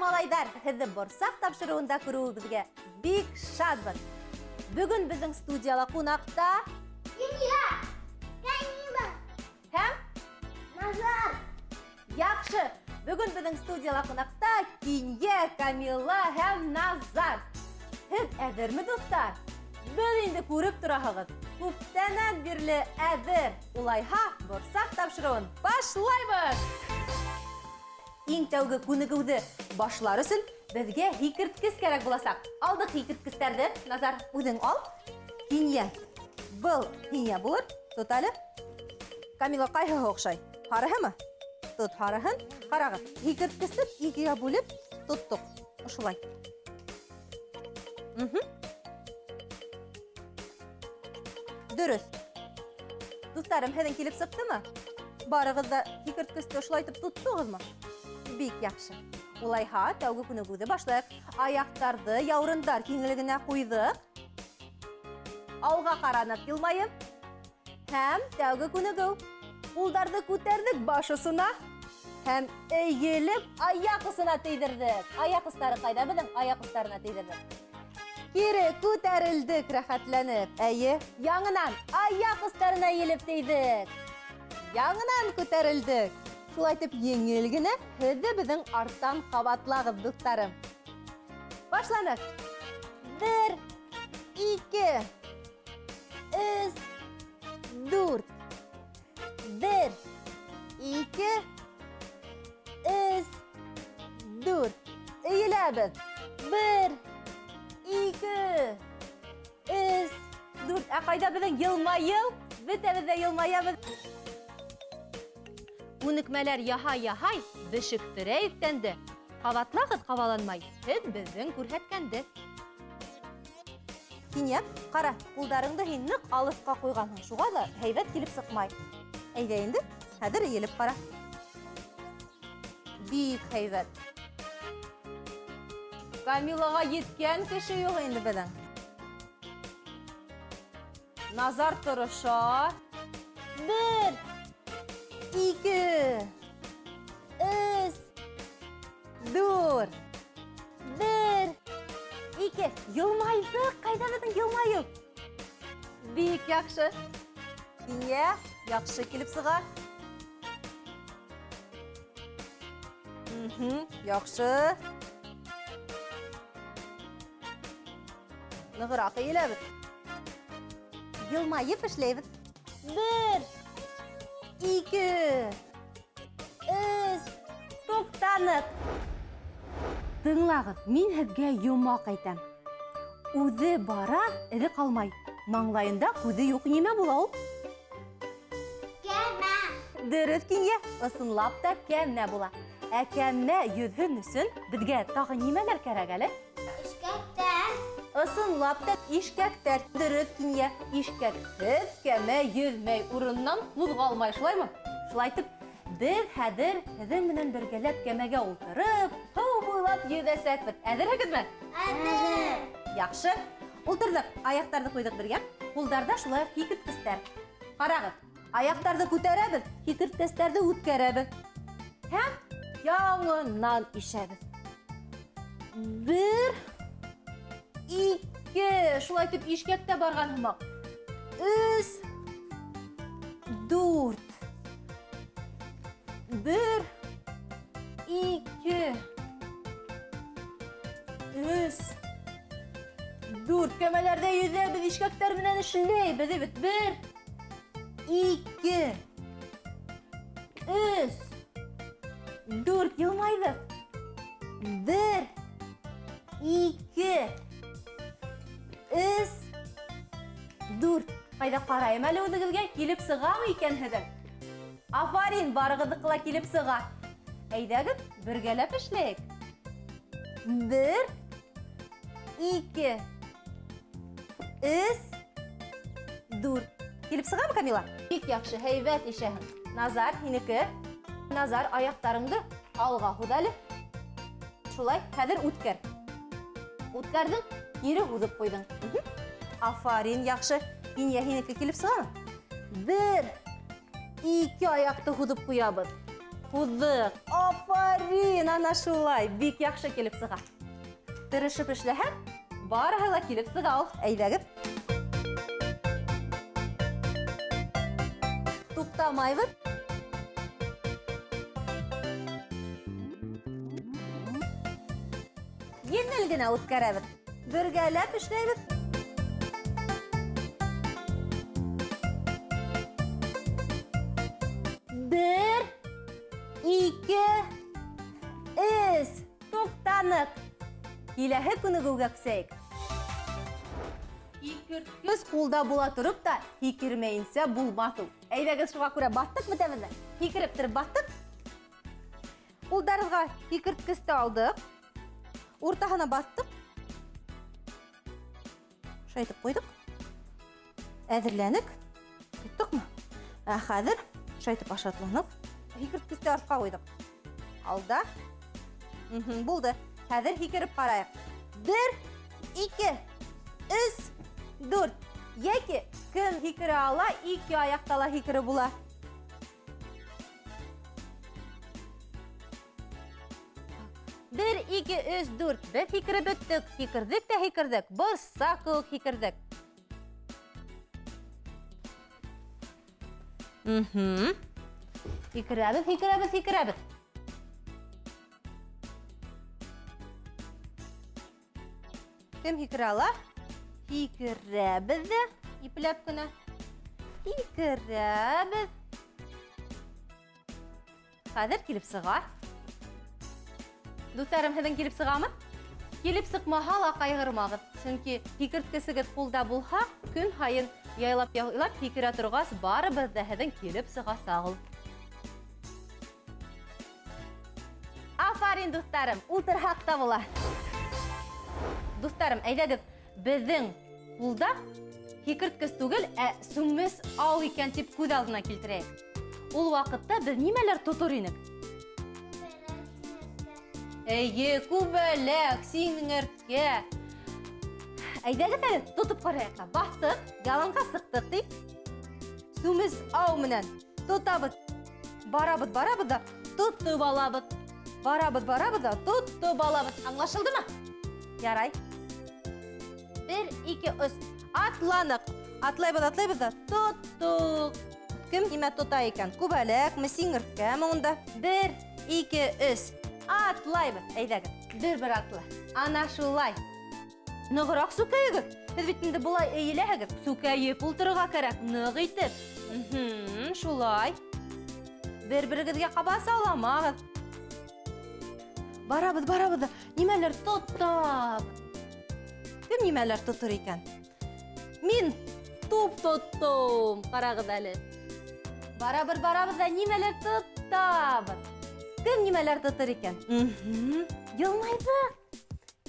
малайдар, һеҙҙе борсаҡ тапшырыуында күреүебеҙгә бик шатбыҙ. Бөгөн беҙҙең студияла ҡунаҡта Кинйә, Кәйнима һәм Назар. Яҡшы, бөгөн беҙҙең студияла ҡунаҡта Кинйә, Камила һәм Назар. Һеҙ әҙерме, дуҫтар? Беҙ инде күреп тораһығыҙ. Күптәнән бирле әҙер. Улайһа, борсаҡ тапшырыуын башлайбыҙ. Иң тәүге күнегеүҙе башлар өсөн беҙгә һикерткес кәрәк буласаҡ. Алдыҡ һикерткестәрҙе. Назар, үҙең ал. Кинйә. Был һиңә булыр. Тот әле. Камила ҡайһыһы оҡшай? Һарыһымы? Тот һарыһын. Ҡарағыҙ. Һикерткесте икегә бүлеп тоттоҡ. Ошолай. Дөрөҫ. Дуҫтарым, һеҙҙең килеп сыҡтымы? Барығыҙ да һикерткесте ошолайтып тоттоғоҙмо? Бик яҡшы. Улайһа, тәүге күнегеүҙе башлайыҡ. Аяҡтарҙы яурындар киңлегенә ҡуйҙыҡ. Алға ҡаранып йылмайып. Һәм тәүге күнегеү. Ҡулдарҙы күтәрҙек баш осона. Һәм эйелеп аяҡ осона тейҙерҙек. Аяҡ остары ҡайҙа беҙҙең? Аяҡ остарына тейҙерҙек. Кире күтәрелдек рәхәтләнеп. Әйе, яңынан аяҡ остарына елеп тейҙек. Яңынан күтәрелдек. Шулайтып еңел генә һеҙҙе беҙҙең арттан ҡабатлағыҙ, дуҫтарым. Башланыҡ. 1, 2, 3, 4. 1, 2, 3, 4. Эйеләбеҙ. 1, 2, 3, 4. Ә ҡайҙа беҙҙең йылмайыу? Бөтәбеҙ ҙә йылмаябыҙ. Күнекмәләр яһай-яһай, бешектәрәйек тәнде. Ҡабатлағыҙ ҡабаланмай, һеҙ беҙҙең күрһәткәнде. Кинйә, ҡара, ҡулдарыңды һин ныҡ алыҫҡа ҡуйғанһың, шуға да һәйбәт килеп сыҡмай. Әйҙә инде, хәҙер эйелеп ҡара. Бик һәйбәт. Камилаға еткән кеше юҡ инде беҙҙең. Назар тырыша. 1, 2, 3, 4. 1, 2. Йылмайҙыҡ. Ҡайҙа беҙҙең йылмайыу? Бик яҡшы. Кинйә, яҡшы килеп сыға. Яҡшы. Нығыраҡ эйеләбеҙ. Йылмайып эшләйбеҙ. 1, 2, 3. Туҡтаныҡ. Тыңлағыҙ, мин һеҙгә йомаҡ әйтәм. Үҙе бара, эҙе ҡалмай. Маңлайында күҙе юҡ нимә була ул? Кәмә. Дөрөҫ, Кинйә, ысынлап та кәмә була. Ә кәмә йөҙһөн өсөн беҙгә тағы нимәләр кәрәк әле? Ишкәктәр. Ысынлап та ишкәктәр. Дөрөҫ, Кинйә, ишкәкһеҙ кәмә йөҙмәй, урынынан ҡуҙғалмай, шулаймы? Шулайтып, беҙ хәҙер һеҙҙең менән бергәләп кәмәгә ултырып, һыу буйлап йөҙәсәкбеҙ. Әҙерһегеҙме? Әҙер. Яҡшы. Ултырҙыҡ, аяҡтарҙы ҡуйҙыҡ бергә. Ҡулдарҙа шулай һикерткестәр. Ҡарағыҙ, аяҡтарҙы күтәрәбеҙ, һикерткестәрҙе үткәрәбеҙ. Һәм яңынан ишәбеҙ. 1, 2. Шулайтып ишкәктә барған һымаҡ. 3, 4. 1, 2, 3, 4. Кәмәләрҙә йөҙәбеҙ, ишкәктәр менән эшләйбеҙ. 1, 2, 3, 4. Йылмайҙыҡ. 1, 2, 3, 4. Ҡайҙа ҡарайым әле үҙегеҙгә, килеп сығамы икәнһегеҙ? Афарин, барығыҙҙыҡы ла килеп сыға. Әйҙәгеҙ, бергәләп эшләйек. 1, 2, 3, 4. Килеп сығамы, Камила? Бик яҡшы, һәйбәт ишәһең. Назар, һинеке. Назар, аяҡтарыңды алға һуҙ әле. Шулай, хәҙер үткәр. Үткәрҙең, кире һуҙып ҡуйҙың. Афарин, яҡшы. Кинйә, һинеке килеп сығамы? 1, 2 аяҡты һуҙып ҡуябыҙ. Һуҙҙыҡ. Афарин, ана шулай. Бик яҡшы килеп сыға. Тырышып эшләһәң, барыһы ла килеп сыға ул. Әйҙәгеҙ. Туҡтамайбыҙ. Еңел генә үткәрәбеҙ. Бергәләп эшләйбеҙ. Бер, ике, өс. Туҡтаныҡ. Киләһе күнегеүгә күсәйек. Һикерткес ҡулда була тороп та, һикермәйенсә булмаҫ ул. Әйҙәгеҙ, шуға күрә баҫтыҡ бөтәбеҙ. Һикереп тороп баҫтык. Ҡулдарыбыҙға һикерткесте алдыҡ. Уртаһына баҫтыҡ. Шайтып ҡуйҙык. Әҙерләнек. Тоттоҡмо? Хәҙер шайтып ашатланыҡ. Һикерткесте артҡа ҡуйҙык. Алда. Булды. Хәҙер һикереп ҡарайыҡ. 1, 2, 3, 4. Йәки кем һикерә ала, 2 аяҡта ла һикере була. Бер, 2, 3, 4. Беҙ һикереп бөттөк. Һикерҙек тә һикерҙек. Боса кеүек һикерҙек. Һикерәбеҙ, һикерәбеҙ, һикерәбеҙ. Кем һикерә ала? Һикерәбеҙ ҙә. Ипләп кенә. Һикерәбеҙ. Хәҙер килеп сыға. Дуҫтарым, һеҙҙең килеп сығамы? Килеп сыҡмаһа ла ҡайғырмағыҙ. Сөнки һикерткесегеҙ ҡулда булһа, көн һайын яйлап-яйлап һикерә торғас, барыбыҙ ҙа һеҙҙең килеп сығасаҡ ул. Афарин, дуҫтарым, ултырһаҡ та була. Дуҫтарым, әйҙәгеҙ, беҙҙең ҡулда һикерткес түгел, сүмес ау икән тип күҙ алдына килтерәйек. Ул ваҡытта беҙ нимәләр тотор инек? Эйе, күбәләк, сиңерткә. Әйҙәгеҙ әле, тотоп ҡарайыҡ. Баҫтыҡ, яланға сыҡтыҡ тип. Сүмес ау менән тотабыҙ. Барабыҙ да, тотоп алабыҙ. Барабыҙ да, тотоп алабыҙ. Аңлашылдымы? Ярай. 1, 2, 3. Атланыҡ. Атлайбыҙ да, тоттуҡ. Кем нимә тота икән? Күбәләкме, сиңерткәме унда? 1, 2, 3. Атлайбыҙ. Әйҙәгеҙ. Бер атлы. Ана шулай. Нығыраҡ сүкәйегеҙ. Һеҙ бит инде былай эйеләһегеҙ. Сүкәйеп ултырырға кәрәк. Ныҡ итеп. Шулай. Бер-берегеҙгә ҡаба саламағыҙ. Барабыҙ да. Нимәлер тотабыҙ. Кем нимәлер тотор икән? Мин туп тоттом. Ҡарағыҙ әле. Барабыҙ да нимәлер тотабыҙ. Кем нимәләр тотор икән?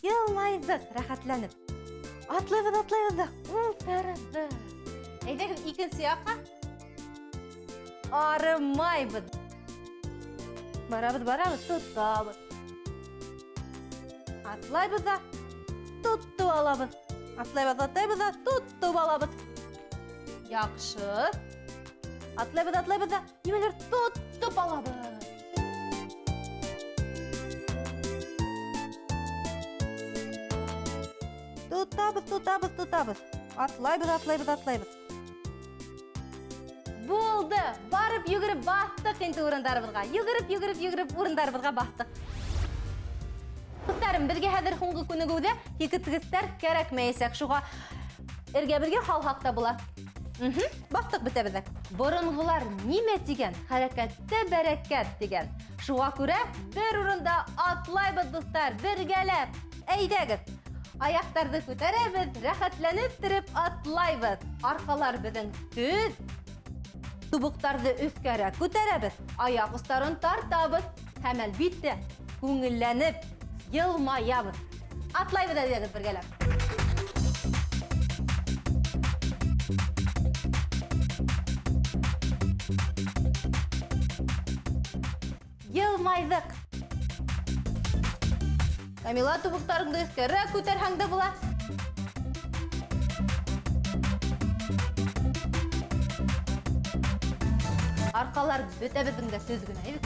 Йылмайҙыҡ, рәхәтләнеп. Атлайбыҙ да, ултырабыҙ. Әйҙәгеҙ, икенсе яҡҡа. Арымайбыҙ. Барабыҙ, тотабыҙ. Атлайбыҙ да, тотоп алабыҙ. Атлайбыҙ да, тотоп алабыҙ. Яҡшы. Атлайбыҙ да, нимәлер тотоп алабыҙ. Тотабыҙ. Атлайбыҙ. Булды. Барып, йүгереп баҫтыҡ инде урындарыбыҙға. Йүгереп урындарыбыҙға баҫтыҡ. Дуҫтарым, беҙгә хәҙер һуңғы күнегеүҙә һикерткестәр кәрәкмәйәсәк. Шуға эргәбеҙгә һалһаҡ та була. Баҫтыҡ бөтәбеҙ. Боронғолар нимә тигән? Хәрәкәттә бәрәкәт тигән. Шуға күрә бер урында атлайбыҙ, дуҫтар, бергәләп. Әйҙәгеҙ. Аяҡтарҙы күтәрәбеҙ, рәхәтләнеп тороп атлайбыҙ. Арҡалар беҙҙең төҙ. Тубыҡтарҙы өҫкәрәк күтәрәбеҙ. Аяҡ остарын тартабыҙ. Һәм әлбиттә, күңелләнеп, йылмаябыҙ. Атлайбыҙ әйҙәгеҙ бергәләп. Йылмайҙыҡ. Камила, тубыҡтарыңды өҫкәрәк күтәрһәң дә була. Арқалар бөтәбеҙҙең дә сөз генә, әйбет.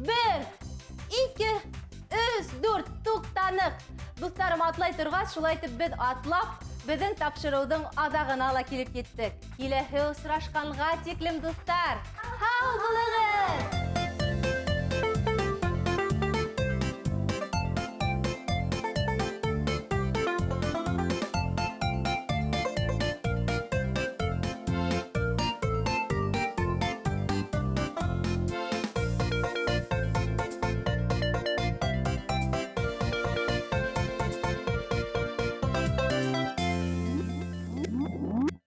Бер, ике, өс, дүрт, туҡтаныҡ. Дуҫтарым, атлай торғас, шулай итеп беҙ атлап, беҙҙең тапшырыуҙың аҙағына ла килеп еттек. Киләһе осрашҡанға тиклем, дуҫтар. Һау булығыҙ!